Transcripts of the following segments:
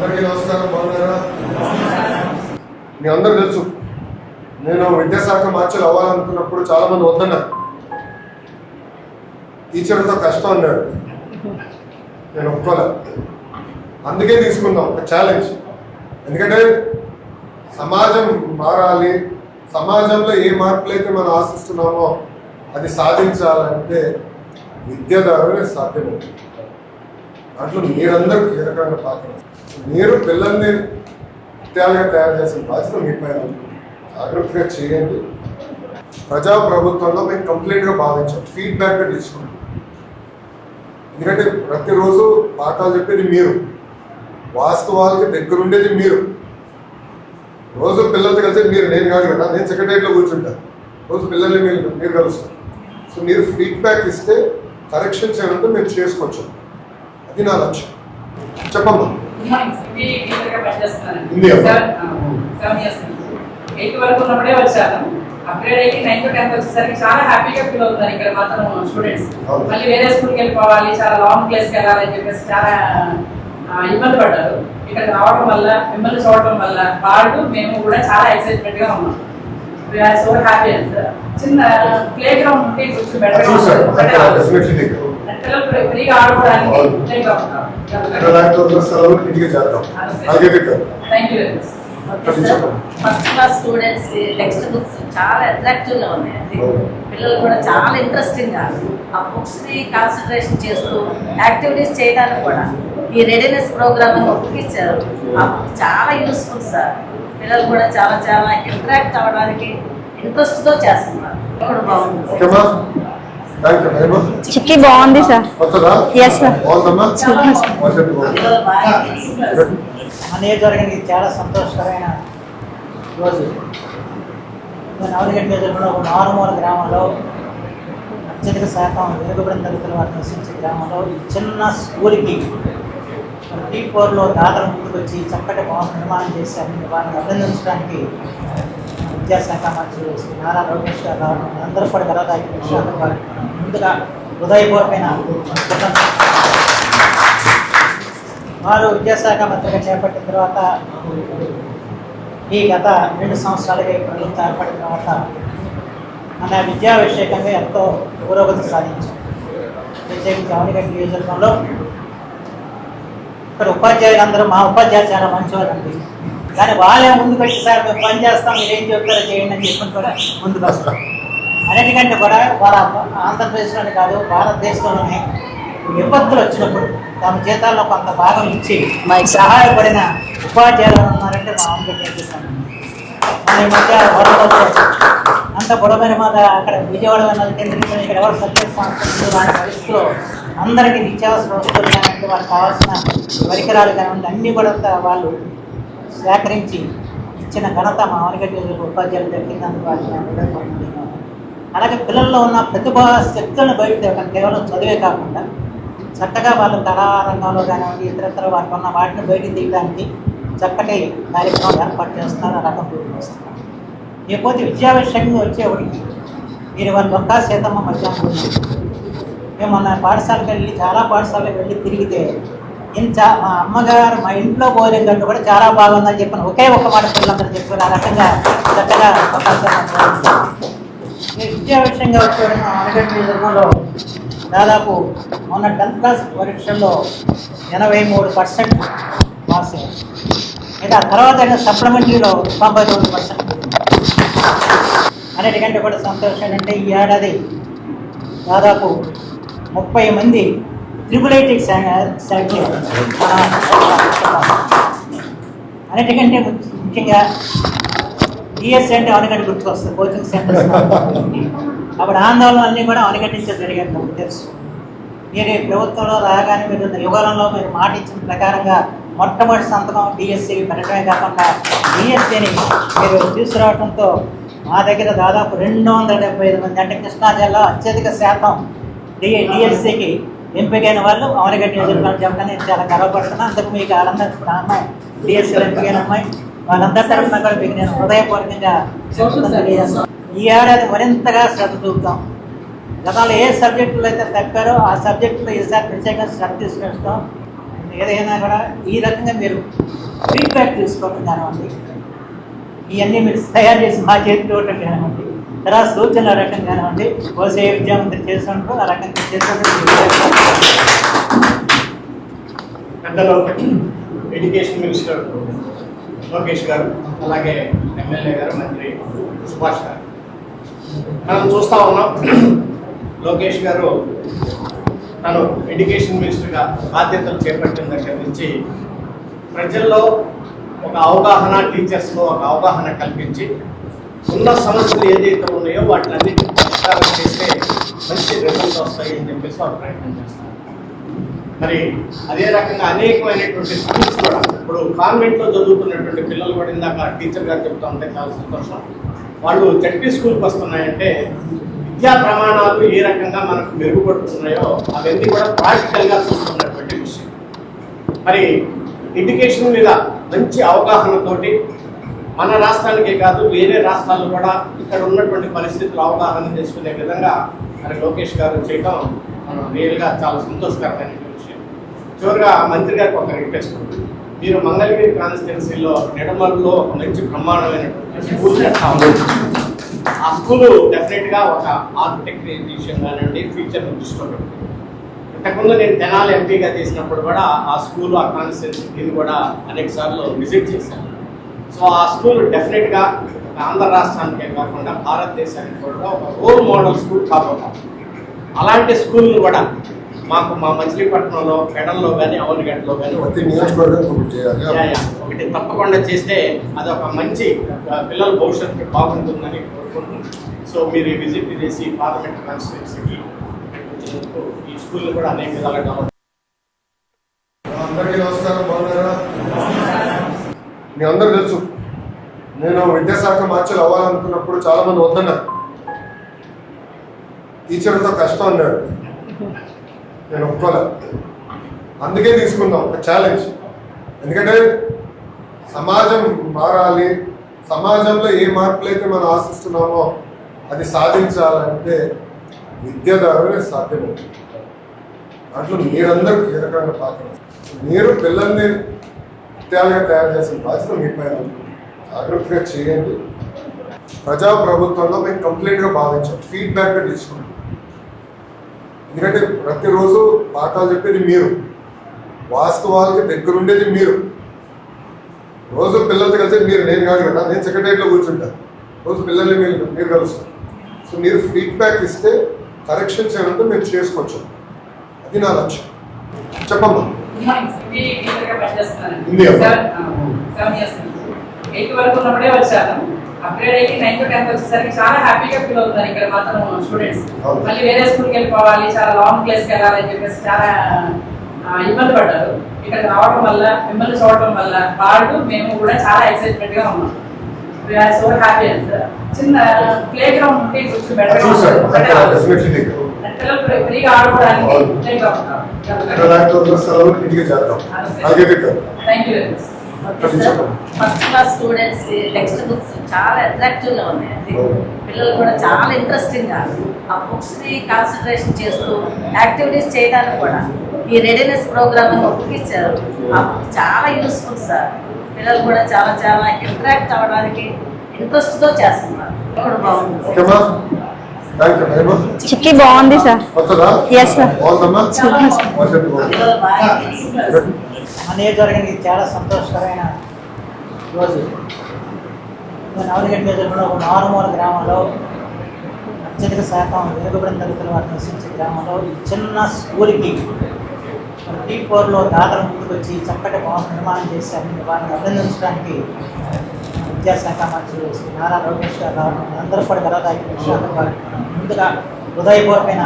అందరికీ నమస్కారం. బాగున్నారా? మీ అందరూ తెలుసు, నేను విద్యాశాఖ మార్చులు అవ్వాలనుకున్నప్పుడు చాలా మంది వద్దన్నారు. టీచర్తో కష్టం అన్నాడు, నేను ఒప్పుకోలేదు. అందుకే తీసుకుందాం ఒక ఛాలెంజ్. ఎందుకంటే సమాజం మారాలి, సమాజంలో ఏ మార్పులు అయితే మనం ఆశిస్తున్నామో అది సాధించాలంటే విద్య ద్వారానే సాధ్యమవుతుంది. దాంట్లో మీరందరూ కీలకమైన పాత్ర. మీరు పిల్లల్ని విద్యాలుగా తయారు చేసిన బాధ్యత మీ పైన జాగ్రత్తగా చేయండి. ప్రజాప్రభుత్వంలో మేము కంప్లీట్గా భావించాం, ఫీడ్బ్యాక్గా తీసుకుంటాం. ఎందుకంటే ప్రతిరోజు పాఠాలు చెప్పేది మీరు, వాస్తవాలకి దగ్గరుండేది మీరు. రోజు పిల్లలతో కలిసి మీరు, నేను కాదు కదా, నేను సెక్రటరీలో కూర్చుంటాను, రోజు పిల్లల్ని మీరు కలుస్తారు. సో మీరు ఫీడ్బ్యాక్ ఇస్తే కరెక్షన్స్ ఏమంటే మేము చేసుకోవచ్చు. అది నా లక్ష్యం. చెప్పమ్మా. వరకున్నప్పుడే వచ్చాను. అప్గ్రేడ్ అయ్యి 9th to 10th వచ్చేసరికి చాలా హ్యాపీగా ఫీల్ అవుతున్నారు ఇక్కడ మాత్రం స్టూడెంట్స్. మళ్ళీ వేరే స్కూల్కి వెళ్ళిపోవాలి, చాలా లాంగ్ ప్లేస్కి వెళ్ళాలని చెప్పేసి చాలా ఇబ్బంది పడ్డారు. ఇక్కడ రావడం వల్ల, మిమ్మల్ని చూడటం వల్ల వాళ్ళు మేము కూడా చాలా ఎక్సైట్మెంట్ గా ఉన్నాం. So happy. చిన్న ప్లే గ్రౌండ్ ఉంటే కొంచెం బెటర్ పిల్లలు ఫ్రీగా ఆడుకోవడానికి playground. Thank you very much. First class students textbooks చాలా అట్రాక్టివ్ గా ఉన్నాయి. పిల్లలు కూడా చాలా ఇంట్రెస్టింగ్ గా ఆ బుక్స్ ని కాన్సన్ట్రేషన్ చేస్తూ యాక్టివిటీస్ చేయడానికి కూడా ఈ రెడీనెస్ ప్రోగ్రామ్ బుక్ ఇచ్చారు. ఆ బుక్ చాలా యూస్ఫుల్ సార్. పిల్లలు కూడా చాలా చాలా ఇంటరాక్ట్ అవ్వడానికి ఇంట్రెస్ట్ తో చేస్తున్నారు. బాగుంది. చిక్కి బాగుంది సార్. Yes sir. అనేది చాలా సంతోషకరమైన రోజు. నవలగడ్డ నియోజకవర్గంలో ఒక మారుమూల గ్రామంలో అత్యధిక శాతం వెనుకబడిన తరగతుల వారు నివసించే గ్రామంలో ఈ చిన్న స్కూల్కి T4లో దాతలు ముందుకు వచ్చి చక్కటి భవన నిర్మాణం చేశారు. వారిని అభినందించడానికి విద్యాశాఖ మంత్రులు శ్రీ నారా లోకేష్ గారు రావడం అందరూ కూడా గలదాయి విషయాలు ముందుగా హృదయపూర్వకమైన వారు విద్యాశాఖ మంత్రిగా చేపట్టిన తర్వాత ఈ గత 2 సంవత్సరాలుగా ప్రభుత్వం ఏర్పడిన తర్వాత మన విద్యా విషయకంగా ఎంతో పురోగతి సాధించాం. ప్రత్యేకించి అవనిగడ్డ నియోజకవర్గంలో ఇక్కడ ఉపాధ్యాయులందరూ మా ఉపాధ్యాయులు చాలా మంచివారండి. కానీ వాళ్ళే ముందుకు వచ్చి సార్ మేము పని చేస్తాం, మీరు ఏం చెప్తారో చేయండి అని చెప్పి కూడా ముందుకు వస్తాం. అన్నిటికంటే కూడా వాళ్ళ ఆంధ్రప్రదేశ్లోనే కాదు భారతదేశంలోనే విపత్తులు వచ్చినప్పుడు తమ జీతాల్లో కొంత భాగం ఇచ్చి సహాయపడిన ఉపాధ్యాయులు ఉన్నారంటే మా ఆంధ్రప్రదేశ్ చేసేసాను. మన ఈ మధ్య వరదలు అంత బుడమైన మాట అక్కడ విజయవాడ కేంద్రీకరణ ఇక్కడ ఎవరు సబ్జెక్ట్ సంస్థలు లాంటి పరిస్థితుల్లో అందరికీ నిత్యావసర వస్తువులు కానివ్వండి, వాళ్ళకి కావాల్సిన పరికరాలు కానివ్వండి అన్నీ కూడా వాళ్ళు సేకరించి ఇచ్చిన ఘనత మా అవనిగడ్డ ఉపాధ్యాయులు దక్కినందుకు వాటిని. అలాగే పిల్లల్లో ఉన్న ప్రతిభా శక్తులను బయట తేవడం కేవలం చదివే కాకుండా చక్కగా వాళ్ళు కళారంగంలో కానివ్వండి ఇతరత్ర వాటికి ఉన్న వాటిని బయటకు తీయడానికి చక్కటి కార్యక్రమాలు ఏర్పాటు చేస్తున్నారు, ఆ రకం పూర్తి చేస్తున్నారు. లేకపోతే విద్యా విషయంగా వచ్చేవాడికి మీరు వాళ్ళు ఒక్క సీతమ్మ మధ్యాహ్నం మేము మన పాఠశాలకు వెళ్ళి చాలా పాఠశాలకు వెళ్ళి తిరిగితే మా అమ్మగారు మా ఇంట్లో భోజనం కంటే కూడా చాలా బాగుందని చెప్పిన ఒకే ఒక్క మాట పిల్లలందరూ చెప్పారు. ఆ రకంగా చక్కగా విద్యా విషయంగా వచ్చేవాడు మా అవనిగడ్డ నియోజకవర్గంలో దాదాపు మొన్న 10th క్లాస్ పరీక్షల్లో 83% పాస్ అయ్యారు. అయితే ఆ తర్వాత సప్లిమెంటరీలో 99%. అన్నిటికంటే కూడా సంతోషం ఏంటంటే ఈ ఏడాది దాదాపు 30 మంది ట్రిపుల్-ఐటీకి సెలెక్ట్ అయ్యారు. అన్నిటికంటే ముఖ్యంగా డిఎస్సీ అంటే అవనిగడ్డ గుర్తుకొస్తుంది, కోచింగ్ సెంటర్స్. అప్పుడు ఆందోళన అన్నీ కూడా అవనిగడ్డ నుంచే జరిగాయి. నాకు తెలుసు మీరు ఈ ప్రభుత్వంలో రాగానే మీరు యుగాలంలో మీరు మాట ఇచ్చిన ప్రకారంగా మొట్టమొదటి సంతకం డిఎస్సీ పెట్టడమే కాకుండా డిఎస్సీని మీరు తీసుకురావడంతో మా దగ్గర దాదాపు 275 మంది అంటే కృష్ణా జిల్లా అత్యధిక శాతం డిఎస్సీకి ఎంపికైన వాళ్ళు అవనిగడ్డ నియోజకవర్గం చెప్పడం నేను చాలా గర్వపడుతున్నాను. అందుకు మీకు వాళ్ళందరూ అమ్మాయి డిఎస్సీలో ఎంపికైన అమ్మాయి వాళ్ళందరి తరఫున కూడా మీకు నేను హృదయపూర్వకంగా ఈ ఏడాది మరింతగా శ్రద్ధ చూపుతాం. గతంలో ఏ సబ్జెక్టులు అయితే తప్పారో ఆ సబ్జెక్టులో ఈసారి ప్రత్యేకంగా శ్రద్ధ తీసుకొస్తాం. ఏదైనా కూడా ఈ రకంగా మీరు ఫీడ్బ్యాక్ తీసుకోవటం కానివ్వండి, ఇవన్నీ మీరు తయారు చేసి మా చేతికి ఇవ్వటం కానివ్వండి, తర్వాత సూచనల రకం కానివ్వండి, కోసే విద్యామంత్రి చేసినప్పుడు ఆ రకంగా చేసినప్పుడు పెద్దలు ఎడ్యుకేషన్ మినిస్టర్ లోకేష్ గారు, అలాగే ఎమ్మెల్యే గారు, మంత్రి సుభాష్ గారు, మనం చూస్తూ ఉన్నాం. లోకేష్ గారు తను ఎడ్యుకేషన్ మినిస్టర్గా బాధ్యతలు చేపట్టిన దగ్గర నుంచి ప్రజల్లో ఒక అవగాహన, టీచర్స్లో ఒక అవగాహన కల్పించి ఉన్న సమస్యలు ఏదైతే ఉన్నాయో వాటిని పరిష్కారం చేస్తే మంచి రిజల్ట్స్ వస్తాయి అని చెప్పేసి వాళ్ళు ప్రయత్నం చేస్తారు. మరి అదే రకంగా అనేకమైనటువంటి స్కూల్స్ కూడా ఇప్పుడు కాన్వెంట్లో చదువుతున్నటువంటి పిల్లలు కూడా ఇందాక టీచర్ గారు చెప్తా ఉంటే చాలా సంతోషం. వాళ్ళు జడ్పీ స్కూల్కి వస్తున్నాయంటే విద్యా ప్రమాణాలు ఏ రకంగా మనకు మెరుగుపడుతున్నాయో అవన్నీ కూడా ప్రాక్టికల్గా చూస్తున్నటువంటి విషయం. మరి ఎడ్యుకేషన్ మీద మంచి అవగాహనతోటి మన రాష్ట్రానికే కాదు వేరే రాష్ట్రాల్లో కూడా ఇక్కడ ఉన్నటువంటి పరిస్థితులు అవగాహన చేసుకునే విధంగా మరి లోకేష్ గారు చేయడం మనం రియల్గా చాలా సంతోషకరమైన విషయం. చివరిగా మంత్రి గారికి ఒక రిక్వెస్ట్, మీరు మంగళగిరి కాన్స్టిట్యున్సీలో నిడమల్లో ఒక మంచి బ్రహ్మాండమైనటువంటి స్కూల్ ఆ స్కూలు డెఫినెట్గా ఒక ఆర్కిటెక్చర్ కానివ్వండి, ఫ్యూచర్ దృష్టిలో పెట్టుకుంది. ఇంతకుముందు నేను తెనాలి ఎంపీగా చేసినప్పుడు కూడా ఆ స్కూల్, ఆ కాన్స్టిట్యున్సీని కూడా అనేక సార్లు విజిట్ చేశాను. సో ఆ స్కూల్ డెఫినెట్గా ఆంధ్ర రాష్ట్రానికే కాకుండా భారతదేశానికి కూడా ఒక రోల్ మోడల్ స్కూల్ కాబోతాం. అలాంటి స్కూల్ని కూడా మాకు మా మచిలీపట్నంలో, పెడల్లో కానీ, అవనిగడ్డలో కానీ ఒకటి తప్పకుండా చేస్తే అది ఒక మంచి పిల్లల భవిష్యత్తుకి బాగుంటుందని కోరుకుంటున్నాను. సో మీరు ఈ విజిట్ చేసి పార్లమెంట్ కాన్స్టిట్యున్సీకి ఈ స్కూల్ని కూడా అనేక విధాలుగా డెవలప్. అందరికీ నమస్కారం. బాగున్నారా? మీ అందరూ తెలుసు, నేను విద్యాశాఖ మార్చులు అవ్వాలనుకున్నప్పుడు చాలా మంది వద్దన్నారు. టీచర్తో కష్టం అన్నాడు, నేను ఒప్పుకోలేదు. అందుకే తీసుకుందాం ఒక ఛాలెంజ్. ఎందుకంటే సమాజం మారాలి, సమాజంలో ఏ మార్పులు అయితే మనం ఆశిస్తున్నామో అది సాధించాలంటే విద్య ద్వారానే సాధ్యమవుతుంది. దాంట్లో మీరందరూ కీలకమైన పాత్ర. మీరు పిల్లల్ని విద్యాలుగా తయారు చేసిన బాధ్యత మీ పైన జాగ్రత్తగా చేయండి. ప్రజాప్రభుత్వంలో మేము కంప్లీట్గా భావించాం, ఫీడ్బ్యాక్ తీసుకుంటాం. ఎందుకంటే ప్రతిరోజు పాఠాలు చెప్పేది మీరు, వాస్తవాలకి దగ్గరుండేది మీరు. రోజు పిల్లలతో కలిసి మీరు, నేను కాదు కదా, నేను సెక్రటరియట్లో కూర్చుంటాను, రోజు పిల్లల్ని మీరు కలుస్తాను. సో మీరు ఫీడ్బ్యాక్ ఇస్తే కరెక్షన్స్ ఏమంటే మేము చేసుకోవచ్చు. అది నా లక్ష్యం. చెప్పమ్మా. హిందీ 7 years 8 వరకు ఉన్నప్పుడే వచ్చాను. అప్గ్రేడ్ అయ్యి 9th to 10th వచ్చేసరికి చాలా హ్యాపీగా ఫీల్ అవుతున్నారు ఇక్కడ మాత్రం స్టూడెంట్స్. మళ్ళీ వేరే స్కూల్కి వెళ్ళిపోవాలి, చాలా లాంగ్ ప్లేస్కి వెళ్ళాలని చెప్పేసి చాలా ఇబ్బంది పడ్డారు. ఇక్కడ రావడం వల్ల, మిమ్మల్ని చూడటం వల్ల వాళ్ళు మేము కూడా చాలా ఎక్సైట్మెంట్ గా ఉన్నాం. We are so happy. చిన్న ప్లే గ్రౌండ్ ఉంటే కొంచెం బెటర్ పిల్లలు ఫ్రీగా ఆడుకోవడానికి playground. Thank you very much. First class students textbooks చాలా అట్రాక్టివ్ గా ఉన్నాయండి. పిల్లలు కూడా చాలా ఇంట్రెస్టింగ్ గా ఆ బుక్స్ ని కాన్సన్ట్రేషన్ చేస్తూ యాక్టివిటీస్ చేయడానికి కూడా ఈ రెడీనెస్ ప్రోగ్రామ్ ఒప్పించారు. ఆ బుక్ చాలా యూస్ఫుల్ సార్. పిల్లలు కూడా చాలా చాలా ఇంటరాక్ట్ అవ్వడానికి ఇంట్రెస్ట్ తో చేస్తున్నారు. చిక్కి బాగుంది సార్. Yes sir. మన నియోజకవర్గానికి చాలా సంతోషకరమైన రోజు. నవలగడ్డ నియోజకవర్గంలో ఒక మారుమూల గ్రామంలో అత్యధిక శాతం వెనుకబడిన తరగతుల వారు నివసించే గ్రామంలో ఈ చిన్న స్కూల్కి T4లో దాతలు ముందుకు వచ్చి చక్కటి భవన నిర్మాణం చేశారు. వారిని అభినందించడానికి విద్యాశాఖ మంత్రులు శ్రీ నారా లోకేష్ గారు రావడం అందరూ కూడా గలదాకి విషయాలు ముందుగా హృదయపూర్వకమైన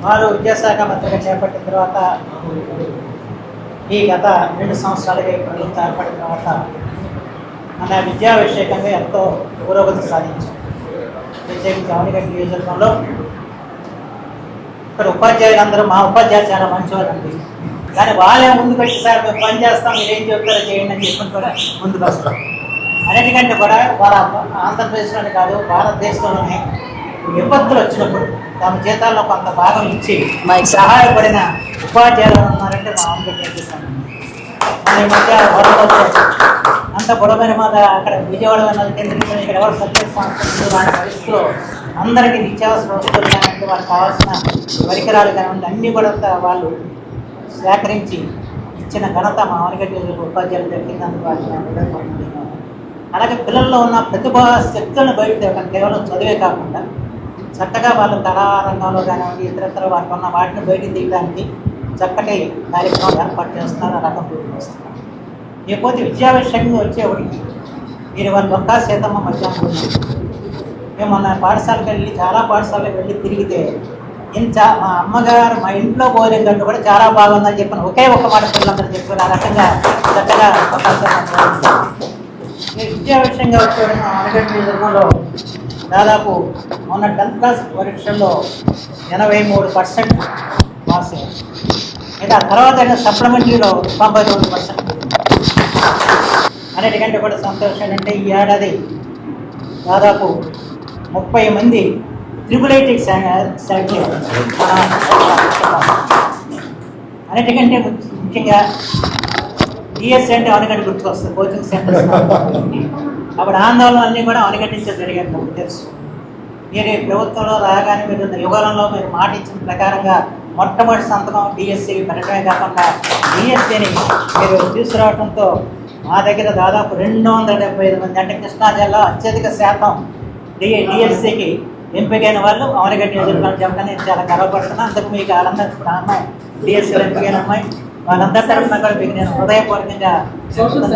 వారు విద్యాశాఖ మంత్రిగా చేపట్టిన తర్వాత ఈ గత 2 సంవత్సరాలుగా ఈ ప్రభుత్వం ఏర్పడిన తర్వాత మన విద్యా విషయకంగా ఎంతో పురోగతి సాధించాం. ప్రత్యేకించి అవనిగడ్డ నియోజకవర్గంలో ఇక్కడ ఉపాధ్యాయులందరూ, మా ఉపాధ్యాయులు చాలా మంచివారండి, కానీ వాళ్ళే ముందు పెట్టి సార్ మేము పని చేస్తాం, మీరు ఏం చెప్తారో చేయండి అని చెప్పి కూడా ముందుకు వస్తాం. అన్నిటికంటే కూడా వాళ్ళ ఆంధ్రప్రదేశ్లోనే కాదు భారతదేశంలోనే విపత్తులు వచ్చినప్పుడు తమ జీతాల్లో కొంత భాగం ఇచ్చి సహాయపడిన ఉపాధ్యాయులు ఉన్నారంటే మా ఆంధ్ర చేస్తాను. మన ఈ మధ్య వరద అంత బుడమైన మాట అక్కడ విజయవాడ కేంద్రీకరణ ఇక్కడ ఎవరు సబ్జెక్ట్ సంస్థలు వాటి పరిస్థితుల్లో అందరికీ నిత్యావసర వస్తువులు కానివ్వండి, వాళ్ళకి కావాల్సిన పరికరాలు కానివ్వండి అన్నీ కూడా వాళ్ళు సేకరించి ఇచ్చిన ఘనత మా ఆనగడ్డ ఉపాధ్యాయులు దక్కిందందుకు వాటిని. అలాగే పిల్లల్లో ఉన్న ప్రతిభా శక్తులను బయట తేవడం కేవలం చదివే కాకుండా చక్కగా వాళ్ళు కళారంగంలో కానివ్వండి ఇతరత్ర వారికి ఉన్న వాటిని బయటికి తీయడానికి చక్కటి కార్యక్రమాలు ఏర్పాటు చేస్తున్నారు, ఆ రకం పూర్తి చేస్తున్నారు. ఇకపోతే విద్యా విషయంగా వచ్చేవాడికి మీరు వాళ్ళు ఒక్క సీతమ్మ మధ్యాహ్నం మేము మొన్న పాఠశాలకు వెళ్ళి చాలా పాఠశాలకు వెళ్ళి తిరిగితే మా అమ్మగారు మా ఇంట్లో భోజనం కంటే కూడా చాలా బాగుందని చెప్పిన ఒకే ఒక్క మాట పిల్లలందరూ చెప్పారు. ఆ రకంగా చక్కగా విద్యా విషయంగా వచ్చేవాడు మా ఆనగడ్డ నియోజకవర్గంలో దాదాపు మొన్న 10th క్లాస్ పరీక్షల్లో 83% పాస్ అయ్యారు. అయితే ఆ తర్వాత సప్లిమెంటరీలో 99%. అన్నిటికంటే కూడా సంతోషం ఏంటంటే ఈ ఏడాది దాదాపు 30 మంది ట్రిపుల్ సెలెక్ట్ చేశారు. అన్నిటికంటే ముఖ్యంగా డిఎస్ అంటే ఆనగడ్డ గుర్తుకొస్తుంది, కోచింగ్ సెంటర్స్. అప్పుడు ఆందోళన అన్నీ కూడా ఆనగడ్డించే జరిగాయి. నాకు తెలుసు మీరు ప్రభుత్వంలో రాగానే మీరు యుగాలంలో మీరు మాట ఇచ్చిన ప్రకారంగా మొట్టమొదటి సంతకం డిఎస్సి పెట్టడమే కాకుండా డిఎస్సిని మీరు తీసుకురావడంతో మా దగ్గర దాదాపు 275 మంది అంటే కృష్ణా జిల్లా అత్యధిక శాతం డిఎస్సికి ఎంపికైన వాళ్ళు ఆనగడ్డ నియోజకవర్గం చెప్పడం నేను చాలా గర్వపడుతున్నాను. అందుకు మీకు వాళ్ళందరూ ఇప్పుడు అమ్మాయి డిఎస్సీలో ఎంపికైన అమ్మాయి వాళ్ళందరి తరఫున కూడా మీకు నేను హృదయపూర్వకంగా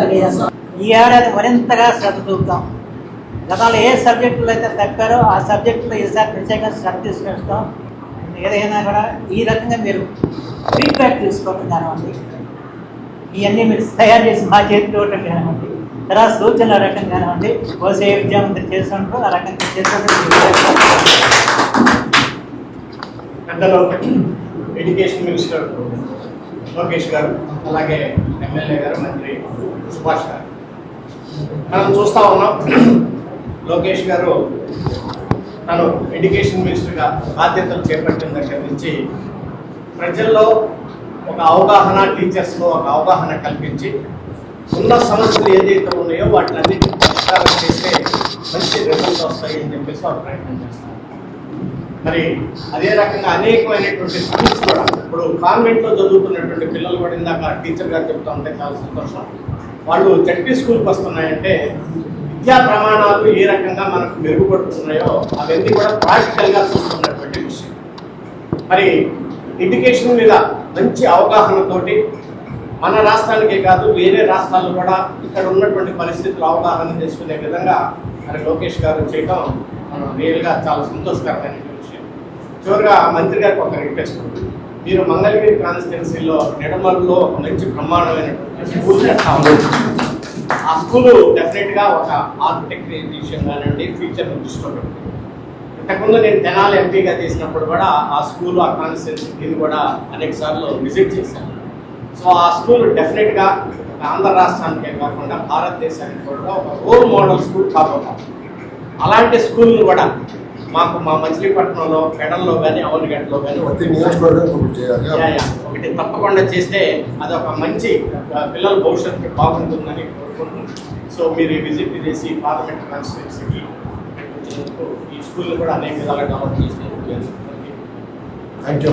తెలియజేస్తాను. ఈ ఏడాది మరింతగా శ్రద్ధ చూపుతాం. గతంలో ఏ సబ్జెక్టులు అయితే తప్పారో ఆ సబ్జెక్టులో ఈసారి ప్రత్యేకంగా శ్రద్ధ తీసుకొస్తాం. ఏదైనా కూడా ఈ రకంగా మీరు ఫీడ్బ్యాక్ తీసుకోవటం కానివ్వండి, ఇవన్నీ మీరు తయారు చేసి మా చేతికి ఇవ్వటం కానివ్వండి, తర్వాత సూచనల రకం కానివ్వండి, కోసే విద్యావంతులు చేసినప్పుడు ఆ రకంగా పెద్దలు ఎడ్యుకేషన్ మినిస్టర్ లోకేష్ గారు, అలాగే ఎమ్మెల్యే గారు, మంత్రి సుభాష్ గారు, మనం చూస్తూ ఉన్నాం. లోకేష్ గారు తను ఎడ్యుకేషన్ మినిస్టర్గా బాధ్యతలు చేపట్టిన దగ్గర నుంచి ప్రజల్లో ఒక అవగాహన, టీచర్స్లో ఒక అవగాహన కల్పించి ఉన్న సమస్యలు ఏదైతే ఉన్నాయో వాటిలన్నింటినీ పరిష్కారం చేస్తే మంచి రిజల్ట్స్ వస్తాయి అని చెప్పేసి వాళ్ళు ప్రయత్నం చేస్తారు. మరి అదే రకంగా అనేకమైనటువంటి స్కూల్స్ కూడా ఇప్పుడు కాన్వెంట్లో చదువుతున్నటువంటి పిల్లలు కూడా ఇందాక టీచర్ గారు చెప్తా ఉంటే చాలా సంతోషం. వాళ్ళు జడ్పీ స్కూల్కి వస్తున్నాయంటే విద్యా ప్రమాణాలు ఏ రకంగా మనకు మెరుగుపడుతున్నాయో అవన్నీ కూడా ప్రాక్టికల్గా చూస్తున్నటువంటి విషయం. మరి ఎడ్యుకేషన్ మీద మంచి అవగాహనతోటి మన రాష్ట్రానికే కాదు వేరే రాష్ట్రాల్లో కూడా ఇక్కడ ఉన్నటువంటి పరిస్థితులు అవగాహన చేసుకునే విధంగా మరి లోకేష్ గారు చేయడం మనం రియల్గా చాలా సంతోషకరమైన విషయం. చివరిగా మంత్రి గారికి ఒక రిక్వెస్ట్, మీరు మంగళగిరి కాన్స్టిట్యున్సీలో నిడమల్లో మంచి బ్రహ్మాండమైనటువంటి స్కూల్ కట్టా ఉంది. ఆ స్కూలు డెఫినెట్గా ఒక ఆర్కిటెక్చర్ కానివ్వండి ఫ్యూచర్ దృష్టిలో పెట్టుకుంది. ఇంతకుముందు నేను తెనాలి ఎంపీగా చేసినప్పుడు కూడా ఆ స్కూల్, ఆ కాన్స్టిట్యున్సీ కూడా అనేక సార్లు విజిట్ చేశాను. సో ఆ స్కూల్ డెఫినెట్గా ఆంధ్ర రాష్ట్రానికే కాకుండా భారతదేశానికి కూడా ఒక రోల్ మోడల్ స్కూల్ కాబోతుంది. అలాంటి స్కూల్ని కూడా మాకు మా మచిలీపట్నంలో, పెడల్లో కానీ, అవనిగడ్డలో కానీ ఒకటి తప్పకుండా చేస్తే అది ఒక మంచి పిల్లల భవిష్యత్తుకి బాగుంటుందని కోరుకుంటున్నాను. సో మీరు విజిట్ చేసి పార్లమెంట్ కాన్స్టిట్యున్సీకి ఈ స్కూల్ని కూడా అనేక విధాలుగా డెవలప్ చేసినందుకు థ్యాంక్ యూ.